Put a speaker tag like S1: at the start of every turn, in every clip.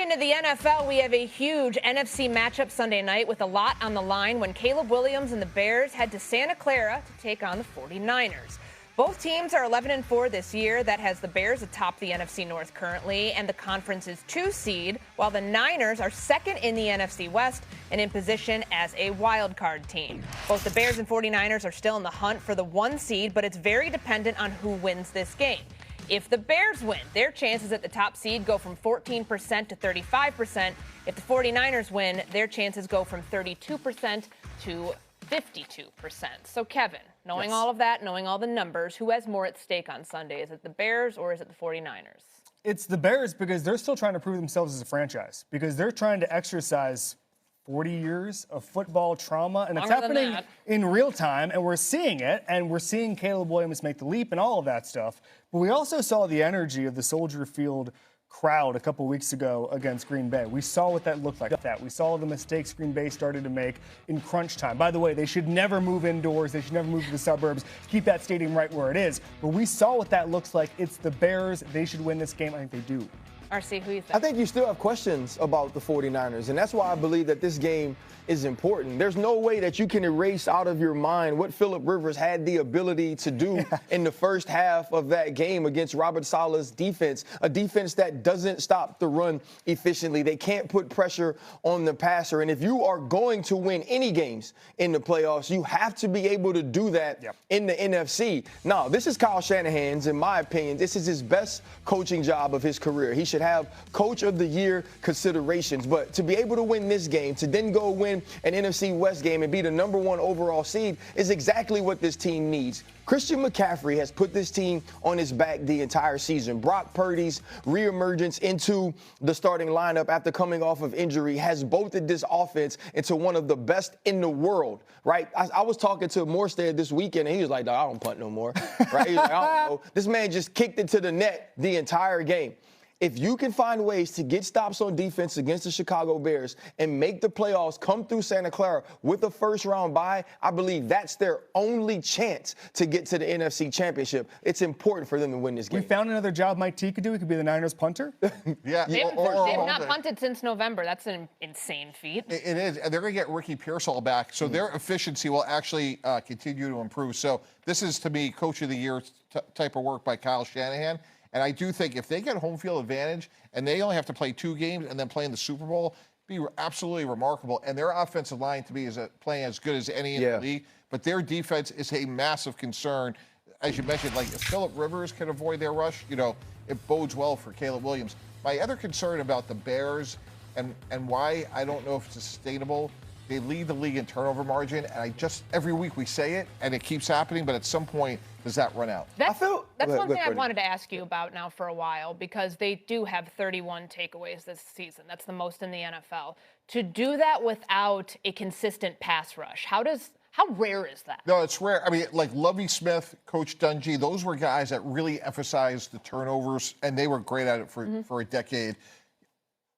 S1: into the NFL, we have a huge NFC matchup Sunday night with a lot on the line when Caleb Williams and the Bears head to Santa Clara to take on the 49ers. Both teams are 11-4 this year. That has the Bears atop the NFC North currently, and the conference's 2 seed, while the Niners are second in the NFC West and in position as a wild card team. Both the Bears and 49ers are still in the hunt for the 1 seed, but it's very dependent on who wins this game. If the Bears win, their chances at the top seed go from 14% to 35%. If the 49ers win, their chances go from 32% to 52%. So, Kevin, knowing all of that, knowing all the numbers, who has more at stake on Sunday? Is it the Bears or is it the 49ers?
S2: It's the Bears because they're still trying to prove themselves as a franchise, because they're trying to exercise 40 years of football trauma, and it's happening in real time, and we're seeing it, and we're seeing Caleb Williams make the leap and all of that stuff. But we also saw the energy of the Soldier Field crowd a couple weeks ago against Green Bay. We saw what that looked like. We saw the mistakes Green Bay started to make in crunch time. By the way, they should never move indoors. They should never move to the suburbs. Keep that stadium right where it is. But we saw what that looks like. It's the Bears. They should win this game. I think they do.
S1: RC, who you think?
S3: I think you still have questions about the 49ers, and that's why I believe that this game is important. There's no way that you can erase out of your mind what Phillip Rivers had the ability to do in the first half of that game against Robert Saleh's defense, a defense that doesn't stop the run efficiently. They can't put pressure on the passer, and if you are going to win any games in the playoffs, you have to be able to do that in the NFC. Now, this is Kyle Shanahan's, in my opinion, this is his best coaching job of his career. He should have Coach of the Year considerations, but to be able to win this game, to then go win an NFC West game and be the #1 overall seed is exactly what this team needs. Christian McCaffrey has put this team on his back the entire season. Brock Purdy's reemergence into the starting lineup after coming off of injury has bolted this offense into one of the best in the world, right? I was talking to Morstead this weekend, and he was like, I don't punt no more, right? He was like, I don't know. This man just kicked it to the net the entire game. If you can find ways to get stops on defense against the Chicago Bears and make the playoffs, come through Santa Clara with a first-round bye, I believe that's their only chance to get to the NFC Championship. It's important for them to win this game.
S2: We found another job Mike T could do. He could be the Niners punter.
S1: Yeah. They've not punted since November. That's an insane feat.
S4: It is. And they're going to get Ricky Pearsall back, so their efficiency will actually continue to improve. So this is, to me, Coach of the Year type of work by Kyle Shanahan. And I do think if they get home field advantage and they only have to play 2 games and then play in the Super Bowl, it'd be absolutely remarkable. And their offensive line, to me, is playing as good as any in the league. But their defense is a massive concern. As you mentioned, like if Phillip Rivers can avoid their rush, you know, it bodes well for Caleb Williams. My other concern about the Bears and why I don't know if it's sustainable, they lead the league in turnover margin, and every week we say it, and it keeps happening, but at some point, does that run out?
S1: That's one thing I wanted to ask you about now for a while, because they do have 31 takeaways this season. That's the most in the NFL. To do that without a consistent pass rush, how rare is that?
S4: No, it's rare. I mean, like Lovie Smith, Coach Dungy, those were guys that really emphasized the turnovers, and they were great at it for a decade.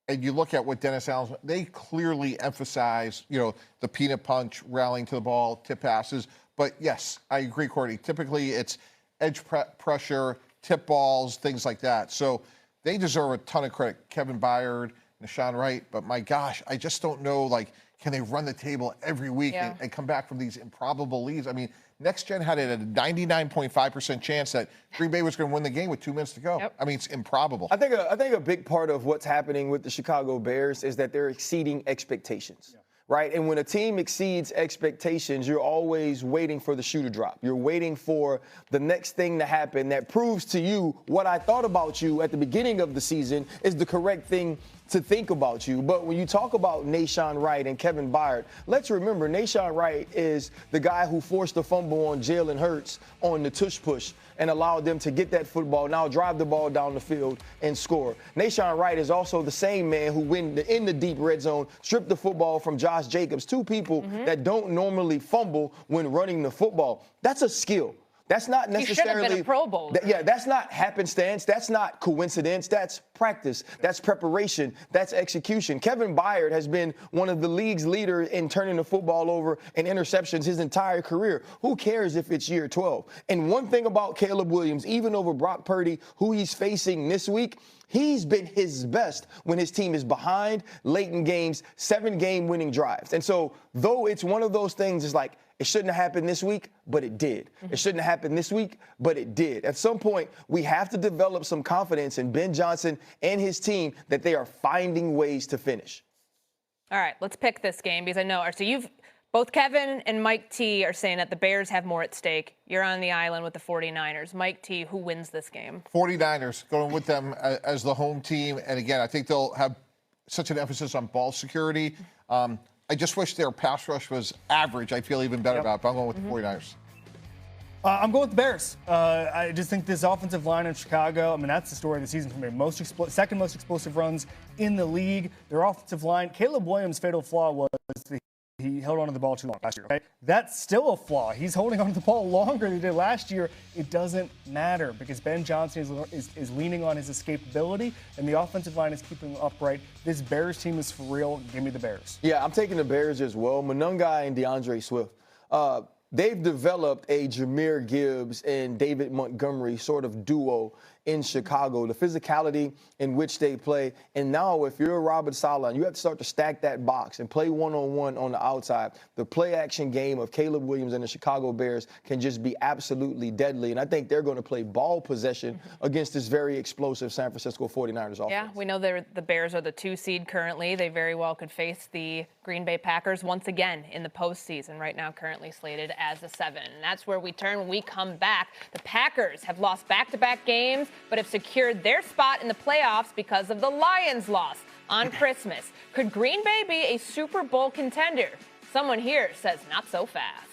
S4: And you look at what Dennis Allen's, they clearly emphasize, you know, the peanut punch, rallying to the ball, tip passes. But yes, I agree, Courtney. Typically, it's edge pressure, tip balls, things like that. So they deserve a ton of credit. Kevin Byard, Nashawn Wright. But my gosh, I just don't know, like, can they run the table every week and come back from these improbable leads? I mean, Next Gen had it at a 99.5% chance that Green Bay was going to win the game with 2 minutes to go. I mean, it's improbable.
S3: I think a big part of what's happening with the Chicago Bears is that they're exceeding expectations. Right? And when a team exceeds expectations, you're always waiting for the shoe to drop. You're waiting for the next thing to happen that proves to you what I thought about you at the beginning of the season is the correct thing to think about you. But when you talk about Nashawn Wright and Kevin Byard, let's remember Nashawn Wright is the guy who forced the fumble on Jalen Hurts on the tush push and allowed them to get that football, now drive the ball down the field and score. Nashawn Wright is also the same man who went in the deep red zone, stripped the football from Josh Jacobs, 2 people that don't normally fumble when running the football. That's a skill. That's not necessarily.
S1: He should have been a Pro Bowler.
S3: Yeah, that's not happenstance. That's not coincidence. That's practice. That's preparation. That's execution. Kevin Byard has been one of the league's leaders in turning the football over and interceptions his entire career. Who cares if it's year 12? And one thing about Caleb Williams, even over Brock Purdy, who he's facing this week, he's been his best when his team is behind late in games, 7-game winning drives. And so, though it's one of those things, it's like, it shouldn't have happened this week, but it did. It shouldn't have happened this week, but it did. At some point, we have to develop some confidence in Ben Johnson and his team that they are finding ways to finish.
S1: All right, let's pick this game because I know. So both Kevin and Mike T are saying that the Bears have more at stake. You're on the island with the 49ers. Mike T, who wins this game?
S4: 49ers, going with them as the home team. And again, I think they'll have such an emphasis on ball security. I just wish their pass rush was average. I feel even better about it, but I'm going with the 49ers.
S2: I'm going with the Bears. I just think this offensive line in Chicago, I mean, that's the story of the season for me. Second most explosive runs in the league. Their offensive line, Caleb Williams' fatal flaw was he held on to the ball too long last year. Okay? That's still a flaw. He's holding on to the ball longer than he did last year. It doesn't matter because Ben Johnson is leaning on his escapability, and the offensive line is keeping him upright. This Bears team is for real. Give me the Bears.
S3: Yeah, I'm taking the Bears as well. Monungai and DeAndre Swift. They've developed a Jahmyr Gibbs and David Montgomery sort of duo in Chicago, the physicality in which they play. And now if you're Robert Saleh, you have to start to stack that box and play one-on-one on the outside. The play-action game of Caleb Williams and the Chicago Bears can just be absolutely deadly. And I think they're going to play ball possession against this very explosive San Francisco 49ers offense.
S1: Yeah, we know the Bears are the 2 seed currently. They very well could face the Green Bay Packers once again in the postseason, right now currently slated as a 7. And that's where we turn when we come back. The Packers have lost back-to-back games, but have secured their spot in the playoffs because of the Lions' loss on Christmas. Could Green Bay be a Super Bowl contender? Someone here says not so fast.